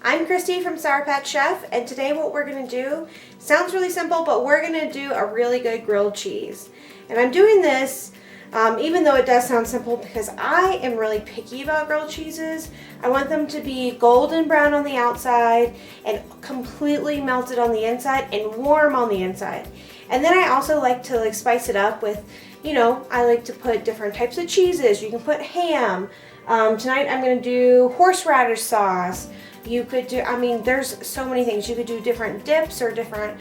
I'm Christy from Sour Patch Chef, and today what we're going to do sounds really simple, but we're going to do a really good grilled cheese. And I'm doing this even though it does sound simple because I am really picky about grilled cheeses. I want them to be golden brown on the outside and completely melted on the inside and warm on the inside. And then I also like to spice it up with, I like to put different types of cheeses. You can put ham. Tonight I'm going to do horseradish sauce. You could do, there's so many things. You could do different dips or different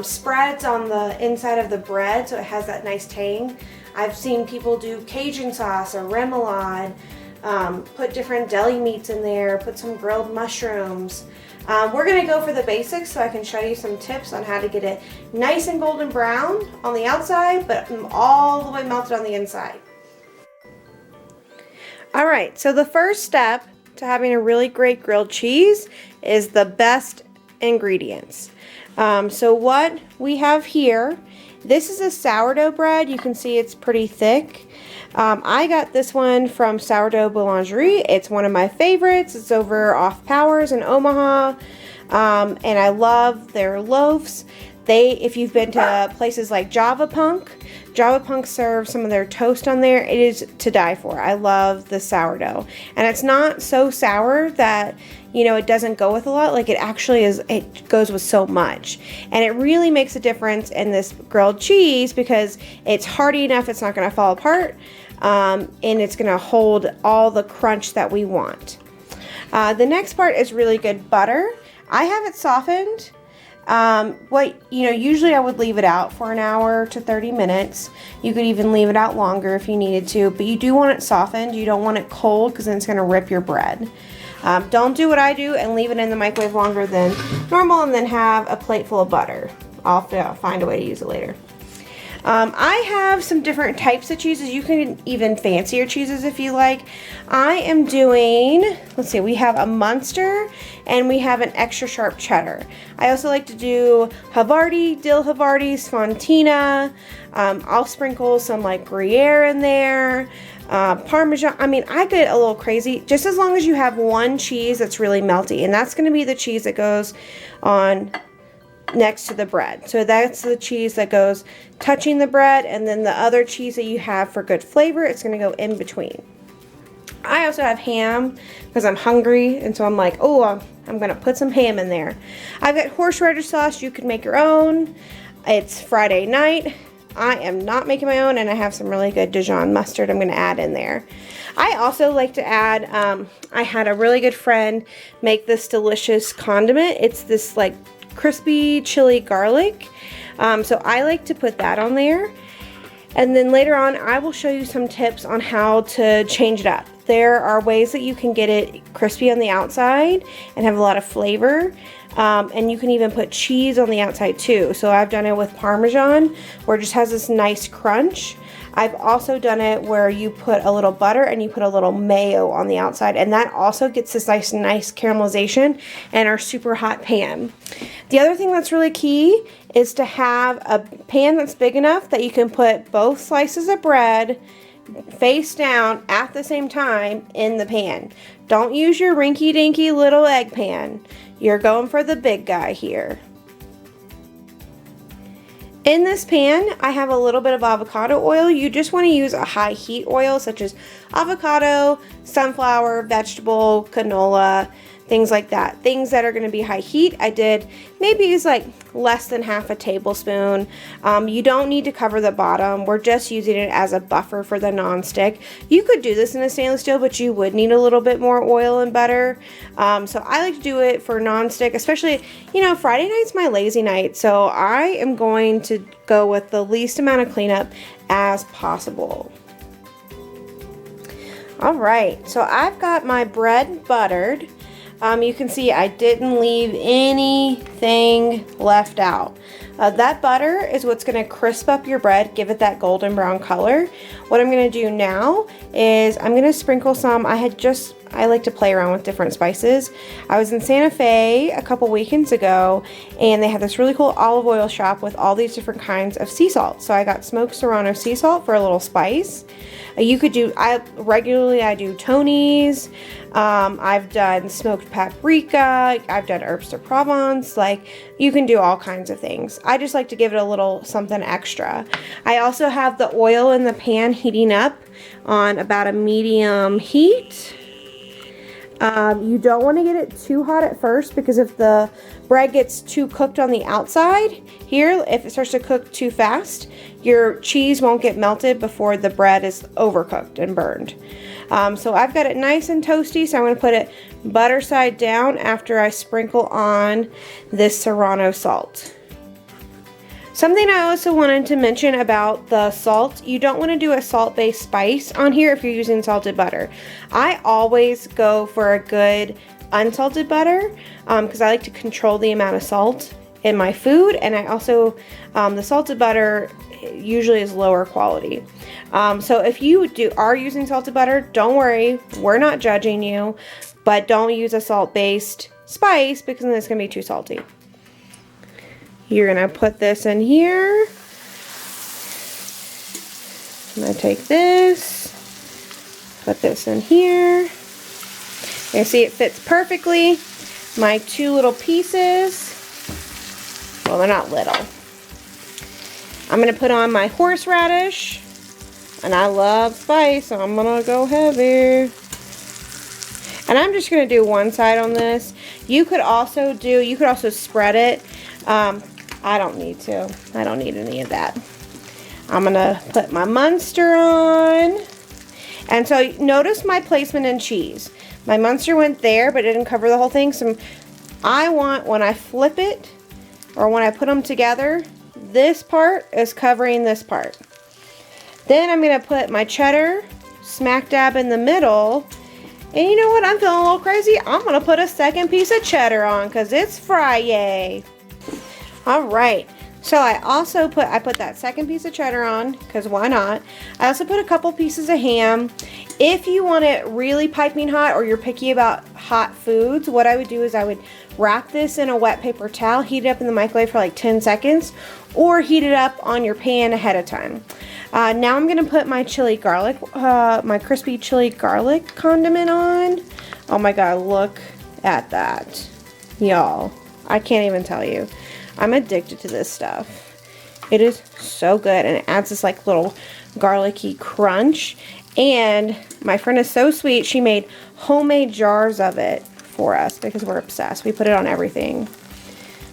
spreads on the inside of the bread so it has that nice tang. I've seen people do Cajun sauce or remoulade, put different deli meats in there, put some grilled mushrooms. We're going to go for the basics so I can show you some tips on how to get it nice and golden brown on the outside, but all the way melted on the inside. Alright, so the first step to having a really great grilled cheese is the best ingredients. So what we have here, this is a sourdough bread. You can see it's pretty thick. I got this one from Sourdough Boulangerie. It's one of my favorites. It's over off Powers in Omaha, and I love their loaves. If you've been to places like Java Punk serves some of their toast on there. It is to die for. I love the sourdough. And it's not so sour that, it doesn't go with a lot. Like it actually is, it goes with so much. And it really makes a difference in this grilled cheese because it's hearty enough, it's not going to fall apart, and it's going to hold all the crunch that we want. The next part is really good butter. I have it softened. Usually I would leave it out for an hour to 30 minutes. You could even leave it out longer if you needed to, but you do want it softened. You don't want it cold because then it's going to rip your bread. Don't do what I do and leave it in the microwave longer than normal and then have a plate full of butter. I'll find a way to use it later. I have some different types of cheeses. You can even fancier cheeses if you like. I am doing, let's see, we have a Munster and we have an extra sharp cheddar. I also like to do Havarti, dill Havarti, Sfontina. I'll sprinkle some like Gruyere in there. Parmesan. I get a little crazy just as long as you have one cheese that's really melty, and that's going to be the cheese that goes on next to the bread. So that's the cheese that goes touching the bread, and then the other cheese that you have for good flavor, it's going to go in between. I also have ham because I'm hungry, and so I'm like, oh, I'm going to put some ham in there. I've got horseradish sauce. You can make your own. It's Friday night. I am not making my own, and I have some really good Dijon mustard I'm going to add in there. I also like to add, I had a really good friend make this delicious condiment. It's this like crispy chili garlic. So I like to put that on there. And then later on, I will show you some tips on how to change it up. There are ways that you can get it crispy on the outside and have a lot of flavor. And you can even put cheese on the outside too. So I've done it with Parmesan where it just has this nice crunch. I've also done it where you put a little butter and you put a little mayo on the outside, and that also gets this nice caramelization in our super hot pan. The other thing that's really key is to have a pan that's big enough that you can put both slices of bread face down at the same time in the pan. Don't use your rinky-dinky little egg pan. You're going for the big guy here. In this pan, I have a little bit of avocado oil. You just want to use a high heat oil such as avocado, sunflower, vegetable, canola, things like that. Things that are going to be high heat. I did maybe use like less than half a tablespoon. You don't need to cover the bottom. We're just using it as a buffer for the nonstick. You could do this in a stainless steel, but you would need a little bit more oil and butter. So I like to do it for nonstick, especially, Friday night's my lazy night. So I am going to go with the least amount of cleanup as possible. All right, so I've got my bread buttered. You can see I didn't leave anything left out. That butter is what's going to crisp up your bread, give it that golden brown color. What I'm going to do now is I'm going to sprinkle some. I had just I like to play around with different spices. I was in Santa Fe a couple weekends ago, and they had this really cool olive oil shop with all these different kinds of sea salt. So I got smoked serrano sea salt for a little spice. You could do, I do Tony's, I've done smoked paprika, I've done herbes de Provence, like you can do all kinds of things. I just like to give it a little something extra. I also have the oil in the pan heating up on about a medium heat. You don't want to get it too hot at first, because if the bread gets too cooked on the outside here, if it starts to cook too fast, your cheese won't get melted before the bread is overcooked and burned. So I've got it nice and toasty, so I'm going to put it butter side down after I sprinkle on this serrano salt. Something I also wanted to mention about the salt, you don't want to do a salt-based spice on here if you're using salted butter. I always go for a good unsalted butter because I like to control the amount of salt in my food, and I also, the salted butter usually is lower quality. So if you are using salted butter, don't worry, we're not judging you, but don't use a salt-based spice because then it's going to be too salty. You're going to put this in here. I'm going to take this, put this in here. You see it fits perfectly. My two little pieces, well, they're not little. I'm going to put on my horseradish, and I love spice, so I'm going to go heavy. And I'm just going to do one side on this. You could also spread it. I don't need to. I don't need any of that. I'm going to put my Munster on. And so notice my placement in cheese. My Munster went there, but it didn't cover the whole thing. So I want, when I flip it, or when I put them together, this part is covering this part. Then I'm going to put my cheddar smack dab in the middle. And you know what? I'm feeling a little crazy. I'm going to put a second piece of cheddar on because it's Friday. All right. So I put that second piece of cheddar on because why not? I also put a couple pieces of ham. If you want it really piping hot or you're picky about hot foods, what I would do is I would wrap this in a wet paper towel, heat it up in the microwave for like 10 seconds, or heat it up on your pan ahead of time. Now I'm going to put my my crispy chili garlic condiment on. Oh my God, look at that. Y'all, I can't even tell you. I'm addicted to this stuff. It is so good, and it adds this like little garlicky crunch. And my friend is so sweet. She made homemade jars of it for us because we're obsessed. We put it on everything.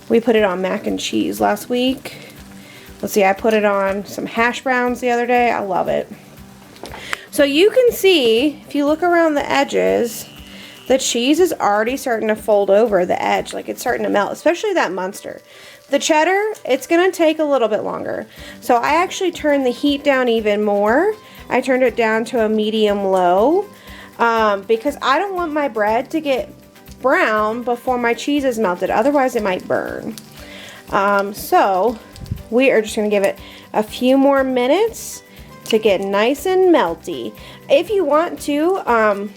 We put it on mac and cheese last week. Let's see, I put it on some hash browns the other day. I love it. So you can see, if you look around the edges, the cheese is already starting to fold over the edge. Like it's starting to melt, especially that Munster. The cheddar, it's going to take a little bit longer. So I actually turned the heat down even more. I turned it down to a medium low because I don't want my bread to get brown before my cheese is melted. Otherwise it might burn. So we are just going to give it a few more minutes to get nice and melty. If you want to,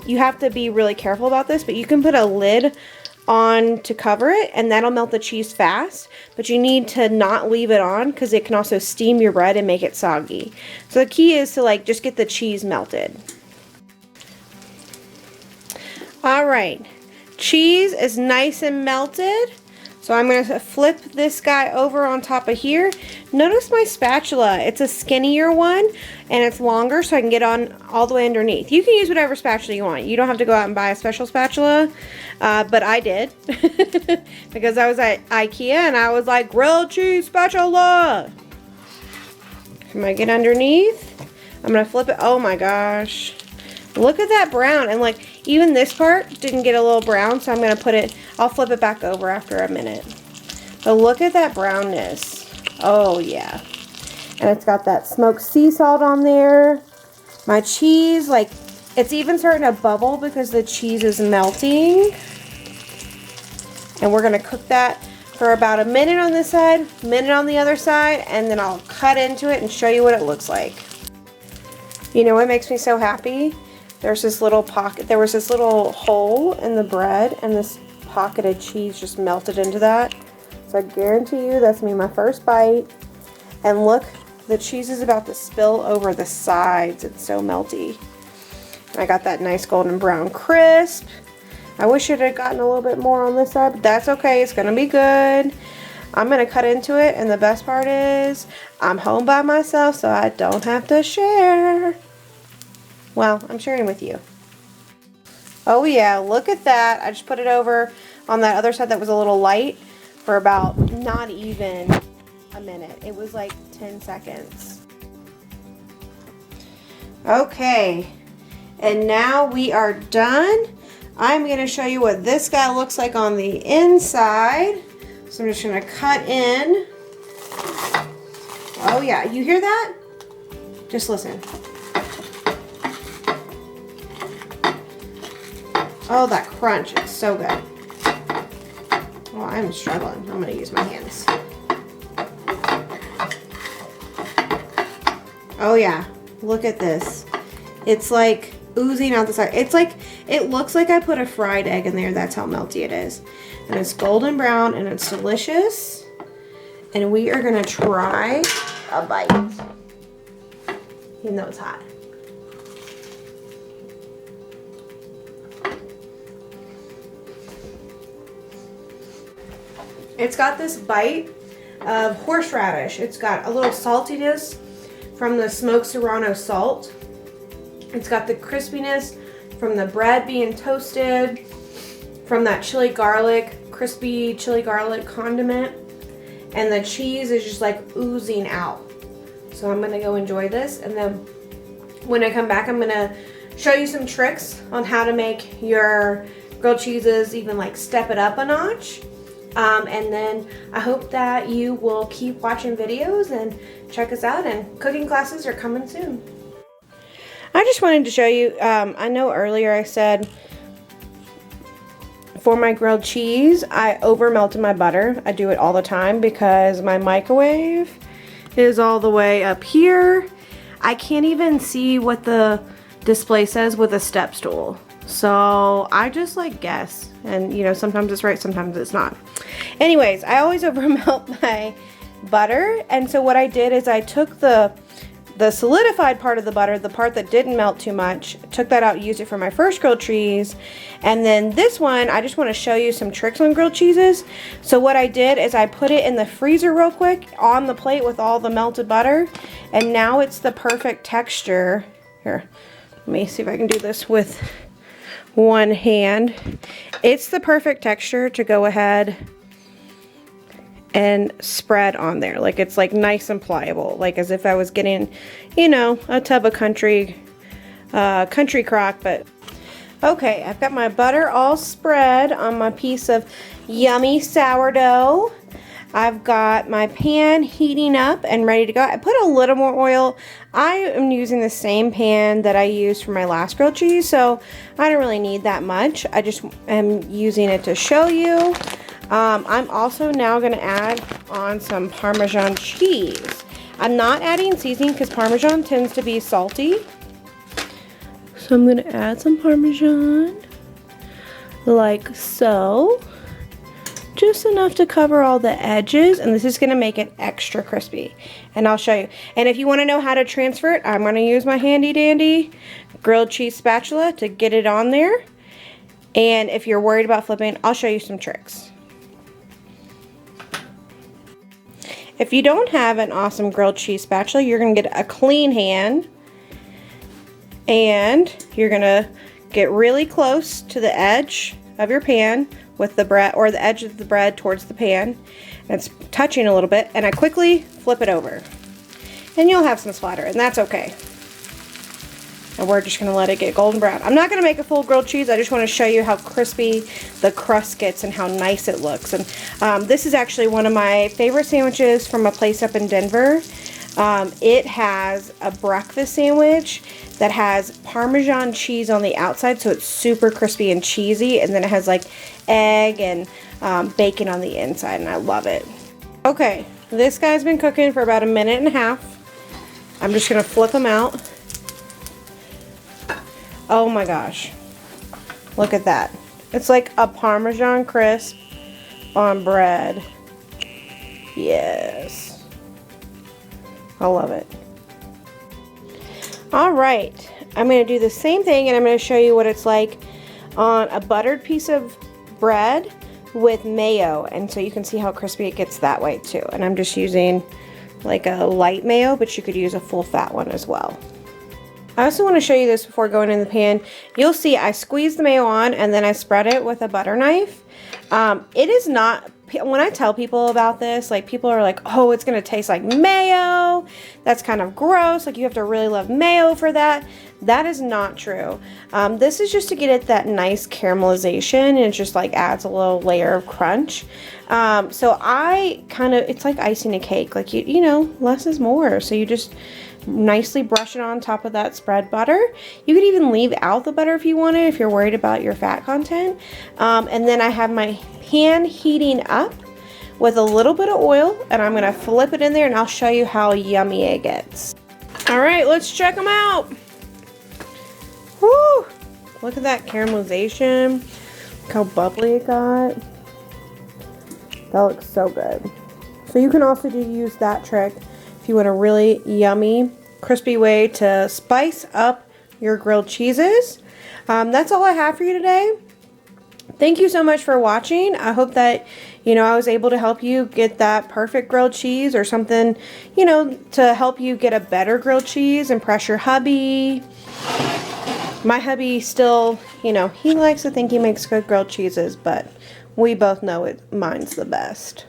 you have to be really careful about this, but you can put a lid on to cover it and that'll melt the cheese fast, but you need to not leave it on because it can also steam your bread and make it soggy. So the key is to like just get the cheese melted. All right, cheese is nice and melted. So I'm going to flip this guy over on top of here. Notice my spatula. It's a skinnier one and it's longer so I can get on all the way underneath. You can use whatever spatula you want. You don't have to go out and buy a special spatula, but I did because I was at IKEA and I was like, grilled cheese spatula. I'm going to get underneath. I'm going to flip it. Oh my gosh. Look at that brown, and like even this part didn't get a little brown, so I'm going to put it, I'll flip it back over after a minute. But look at that brownness. Oh yeah. And it's got that smoked sea salt on there. My cheese, like it's even starting to bubble because the cheese is melting. And we're going to cook that for about a minute on this side, minute on the other side, and then I'll cut into it and show you what it looks like. You know what makes me so happy? there's this little pocket, there was this little hole in the bread, and this pocket of cheese just melted into that. So I guarantee you that's me, my first bite. And look, the cheese is about to spill over the sides. It's so melty. I got that nice golden brown crisp. I wish it had gotten a little bit more on this side, but that's okay. It's gonna be good. I'm gonna cut into it, and the best part is I'm home by myself, so I don't have to share. Well, I'm sharing with you. Oh yeah, look at that. I just put it over on that other side that was a little light for about not even a minute. It was like 10 seconds. Okay, and now we are done. I'm going to show you what this guy looks like on the inside. So I'm just going to cut in. Oh yeah, you hear that? Just listen. Oh, that crunch, it's so good. Oh, I'm struggling. I'm going to use my hands. Oh yeah, look at this. It's like oozing out the side. It's like, it looks like I put a fried egg in there. That's how melty it is. And it's golden brown and it's delicious. And we are gonna try a bite. Even though it's hot. It's got this bite of horseradish. It's got a little saltiness from the smoked serrano salt. It's got the crispiness from the bread being toasted, from that chili garlic, crispy chili garlic condiment, and the cheese is just like oozing out. So I'm gonna go enjoy this, and then when I come back, I'm gonna show you some tricks on how to make your grilled cheeses even like step it up a notch. And then I hope that you will keep watching videos and check us out, and cooking classes are coming soon. I just wanted to show you, I know earlier I said for my grilled cheese, I over melted my butter. I do it all the time because my microwave is all the way up here. I can't even see what the display says with a step stool. So I just like guess, and you know, sometimes it's right, sometimes it's not. Anyways, I always over melt my butter, and so what I did is I took the solidified part of the butter, the part that didn't melt too much, took that out, used it for my first grilled cheese, and then this one, I just want to show you some tricks on grilled cheeses. So what I did is I put it in the freezer real quick on the plate with all the melted butter, and now it's the perfect texture. Here, let me see if I can do this with one hand. It's the perfect texture to go ahead and spread on there. Like, it's like nice and pliable, like as if I was getting, you know, a tub of country crock. But okay, I've got my butter all spread on my piece of yummy sourdough. I've got my pan heating up and ready to go. I put a little more oil. I am using the same pan that I used for my last grilled cheese, so I don't really need that much. I just am using it to show you. I'm also now going to add on some Parmesan cheese. I'm not adding seasoning because Parmesan tends to be salty. So I'm going to add some Parmesan, like so. Just enough to cover all the edges, and this is going to make it extra crispy. And I'll show you. And if you want to know how to transfer it, I'm going to use my handy dandy grilled cheese spatula to get it on there. And if you're worried about flipping, I'll show you some tricks. If you don't have an awesome grilled cheese spatula, you're going to get a clean hand, and you're going to get really close to the edge of your pan with the bread, or the edge of the bread towards the pan, and it's touching a little bit, and I quickly flip it over, and you'll have some splatter, and that's okay. And we're just going to let it get golden brown. I'm not going to make a full grilled cheese. I just want to show you how crispy the crust gets and how nice it looks. And this is actually one of my favorite sandwiches from a place up in Denver. It has a breakfast sandwich that has Parmesan cheese on the outside, so it's super crispy and cheesy, and then it has like egg and bacon on the inside, and I love it. Okay, this guy's been cooking for about 1.5 minutes. I'm just going to flip them out. Oh my gosh. Look at that. It's like a Parmesan crisp on bread. Yes. I love it. All right. I'm going to do the same thing, and I'm going to show you what it's like on a buttered piece of bread with mayo. And so you can see how crispy it gets that way too. And I'm just using like a light mayo, but you could use a full fat one as well. I also want to show you this before going in the pan. You'll see I squeeze the mayo on and then I spread it with a butter knife. It is not, when I tell people about this, like people are like, oh, it's going to taste like mayo. That's kind of gross. Like you have to really love mayo for that. That is not true. This is just to get it that nice caramelization, and it just like adds a little layer of crunch. So I kind of, it's like icing a cake. Like you know, less is more. So you just nicely brush it on top of that spread butter. You could even leave out the butter if you wanted, if you're worried about your fat content. And then I have my pan heating up with a little bit of oil, and I'm gonna flip it in there and I'll show you how yummy it gets. All right, let's check them out. Woo! Look at that caramelization. Look how bubbly it got. That looks so good. So you can also use that trick if you want a really yummy, crispy way to spice up your grilled cheeses. That's all I have for you today. Thank you so much for watching. I hope that, you know, I was able to help you get that perfect grilled cheese, or something, you know, to help you get a better grilled cheese, impress your hubby. My hubby still, you know, he likes to think he makes good grilled cheeses, but we both know mine's the best.